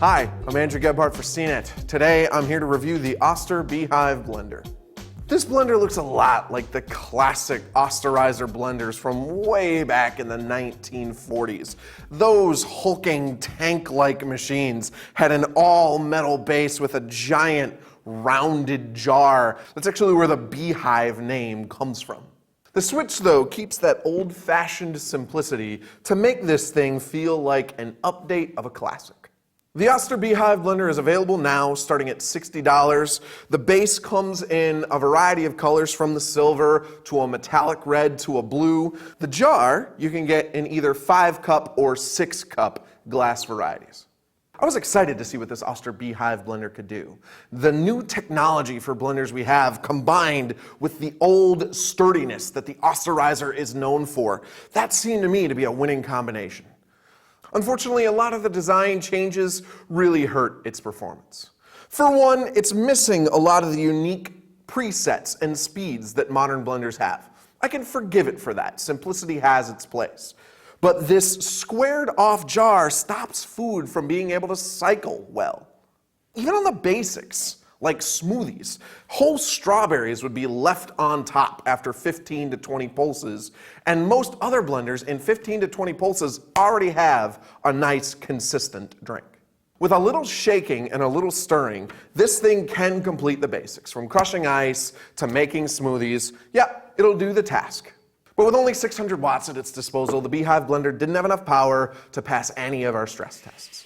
Hi, I'm Andrew Gebhardt for CNET. Today I'm here to review the Oster Beehive blender. This blender looks a lot like the classic Osterizer blenders from way back in the 1940s. Those hulking tank-like machines had an all-metal base with a giant rounded jar. That's actually where the Beehive name comes from. The switch, though, keeps that old-fashioned simplicity to make this thing feel like an update of a classic. The Oster Beehive blender is available now, starting at $60. The base comes in a variety of colors, from the silver to a metallic red to a blue. The jar you can get in either 5-cup or 6-cup glass varieties. I was excited to see what this Oster Beehive blender could do. The new technology for blenders we have, combined with the old sturdiness that the Osterizer is known for, that seemed to me to be a winning combination. Unfortunately, a lot of the design changes really hurt its performance. For one, it's missing a lot of the unique presets and speeds that modern blenders have. I can forgive it for that. Simplicity has its place. But this squared-off jar stops food from being able to cycle well. Even on the basics, like smoothies, whole strawberries would be left on top after 15 to 20 pulses, and most other blenders in 15 to 20 pulses already have a nice, consistent drink. With a little shaking and a little stirring, this thing can complete the basics, from crushing ice to making smoothies. Yeah, it'll do the task. But with only 600 watts at its disposal, the Beehive blender didn't have enough power to pass any of our stress tests.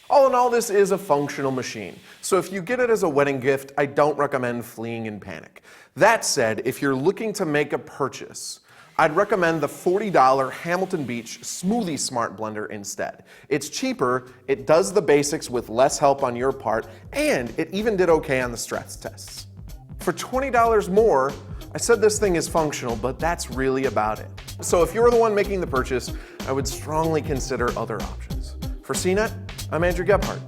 All in all, this is a functional machine, so if you get it as a wedding gift, I don't recommend fleeing in panic. That said, if you're looking to make a purchase, I'd recommend the $40 Hamilton Beach Smoothie Smart blender instead. It's cheaper, it does the basics with less help on your part, and it even did okay on the stress tests. For $20 more, I said this thing is functional, but that's really about it. So if you're the one making the purchase, I would strongly consider other options. For CNET, I'm Andrew Gebhardt.